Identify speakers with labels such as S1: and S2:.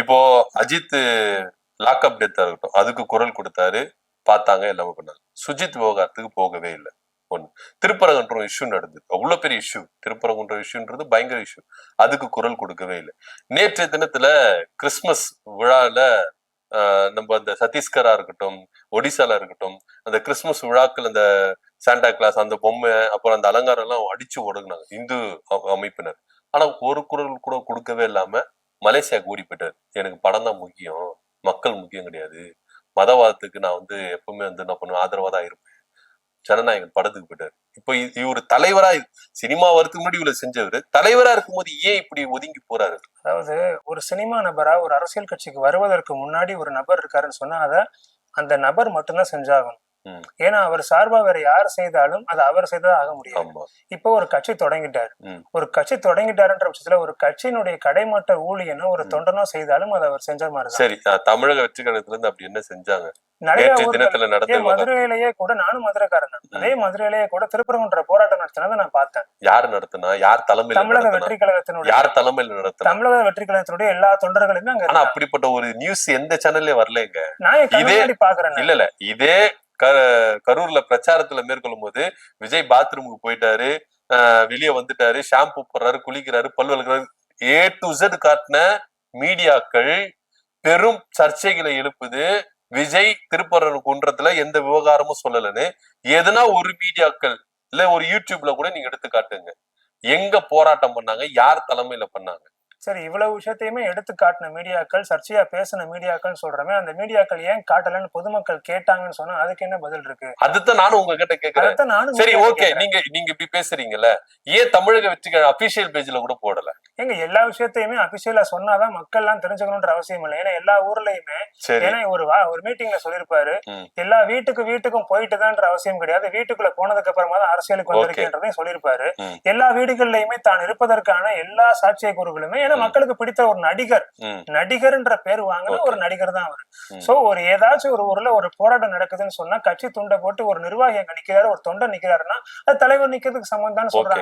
S1: இப்போ அஜித் லாக்அப் டெத்தா இருக்கட்டும், அதுக்கு குரல் கொடுத்தாரு, பார்த்தாங்க, எல்லாமே பண்ணாங்க. சுஜித் விவகாரத்துக்கு போகவே இல்லை. ஒண்ணு. திருப்பரங்குன்றம் இஷ்யூ நடந்தது, அவ்வளவு பெரிய இஷ்யூ. திருப்பரங்குன்றம் இஷ்யூன்றது பயங்கர இஷ்யூ, அதுக்கு குரல் கொடுக்கவே இல்லை. நேற்றைய தினத்துல கிறிஸ்துமஸ் விழால நம்ம அந்த சத்தீஸ்கரா இருக்கட்டும், ஒடிசால இருக்கட்டும், அந்த கிறிஸ்துமஸ் விழாக்கள் அந்த சாண்டா கிளாஸ் அந்த பொம்மை அப்புறம் அந்த அலங்காரம் எல்லாம் அடிச்சு ஒடுங்கினாங்க இந்து அமைப்பினர். ஆனா ஒரு குரல் கூட கொடுக்கவே இல்லாம மலேசியாவுக்கு ஓடி போயிட்டாரு. எனக்கு படம் தான் முக்கியம், மக்கள் முக்கியம் கிடையாது, மதவாதத்துக்கு நான் எப்பவுமே என்ன பண்ணுவேன், ஆதரவா தான் இருப்பேன், ஜனநாயகன் படத்துக்கு போயிட்டாரு. இப்ப இவரு தலைவரா, சினிமா வரதுக்கு முன்னாடி இவ்வளவு செஞ்சவரு தலைவரா இருக்கும்போது ஏன் இப்படி ஒதுங்கி போறாரு?
S2: அதாவது ஒரு சினிமா நபரா ஒரு அரசியல் கட்சிக்கு வருவதற்கு முன்னாடி ஒரு நபர் இருக்காருன்னு சொன்னா அதை அந்த நபர் மட்டும்தான் செஞ்சாகணும். ஏன்னா அவர் சார்பா வேற யார் செய்தாலும் அது அவர் செய்ததா ஆக முடியும். இப்போ ஒரு கட்சி தொடங்கிட்டாரு, ஒரு கட்சி தொடங்கிட்டாருன்ற பட்சத்துல ஒரு கட்சியினுடைய கடைமட்ட ஊழியனோ ஒரு தொண்டனோ செய்தாலும் அது அவர் செஞ்ச மாதிரி.
S1: சரி, தமிழக வெற்றி கழகத்துல இருந்து அப்படி என்ன செஞ்சாங்க?
S2: நிறைய மதுரையிலேயே கூட, நானும் மதுரைக்காரன் தான், அதே மதுரையிலேயே கூட திருப்பரங்குன்ற போராட்டம் நடத்தினதை நான் பார்த்தேன்.
S1: யார் நடத்தினா? யார் தலைமையில்?
S2: தமிழக வெற்றி கழகத்தினுடைய.
S1: யார் தலைமையில் நடத்தினா?
S2: தமிழக வெற்றி கழகத்தினுடைய எல்லா தொண்டர்களுமே அங்க.
S1: ஆனா அப்படிப்பட்ட ஒரு நியூஸ் எந்த சேனல்லே வரலங்க.
S2: நான் இதே பாக்குறேன்.
S1: இல்ல இதே கரூர்ல பிரச்சாரத்துல மேற்கொள்ளும் போது விஜய் பாத்ரூமுக்கு போயிட்டாரு, வெளியே வந்துட்டாரு, ஷாம்பு போடுறாரு, குளிக்கிறாரு, பல் வளர்க்கிறாரு, A to Z காட்டின மீடியாக்கள் பெரும் சர்ச்சைகளை எழுப்புது. விஜய் திருப்பரங்குன்றத்துல எந்த விவகாரமும் சொல்லலன்னு எதுனா ஒரு மீடியாக்கள் இல்ல ஒரு யூடியூப்ல கூட நீங்க எடுத்து காட்டுங்க, எங்க போராட்டம் பண்ணாங்க, யார் தலைமையில பண்ணாங்க?
S2: சரி, இவ்வளவு விஷயத்தையுமே எடுத்து காட்டின மீடியாக்கள், சர்ச்சையா பேசின மீடியாக்கள் சொல்றமே, அந்த மீடியாக்கள் ஏன் காட்டலன்னு பொதுமக்கள் கேட்டாங்கன்னு சொன்னா அதுக்கு என்ன பதில் இருக்கு?
S1: அதுதான் நானும் உங்ககிட்ட கேக்குறேன். சரி, ஓகே, நீங்க இப்படி பேசுறீங்கல்ல, ஏன் தமிழக வெற்றி கழகம் அபிஷியல் பேஜ்ல கூட போடல?
S2: எங்க எல்லா விஷயத்தையுமே அபிஷியலா சொன்னாதான் மக்கள் எல்லாம் தெரிஞ்சுக்கணும்ன்ற அவசியம் இல்லை. ஏன்னா எல்லா ஊர்லயுமே, ஏன்னா ஒரு மீட்டிங்ல சொல்லிருப்பாரு, எல்லா வீட்டுக்கும் போயிட்டுதான்ற அவசியம் கிடையாது, வீட்டுக்குள்ள போனதுக்கு அப்புறமா தான் அரசியலுக்கு வந்திருக்கேன்றதையும் சொல்லிருப்பாரு. எல்லா வீடுகள்லயுமே தான் இருப்பதற்கான எல்லா சாட்சிய கூறுகளுமே, ஏன்னா மக்களுக்கு பிடித்த ஒரு நடிகர்ன்ற பேர் வாங்கின ஒரு நடிகர் தான் அவரு. சோ ஒரு ஏதாச்சும் ஒரு ஊர்ல ஒரு போராட்டம் நடக்குதுன்னு சொன்னா கட்சி துண்டை போட்டு ஒரு நிர்வாகி அங்க நிக்கிறாரு, ஒரு தொண்டர் நிக்கிறாருன்னா அது தலைவர் நிக்கிறதுக்கு சமம் தான் சொல்றாங்க.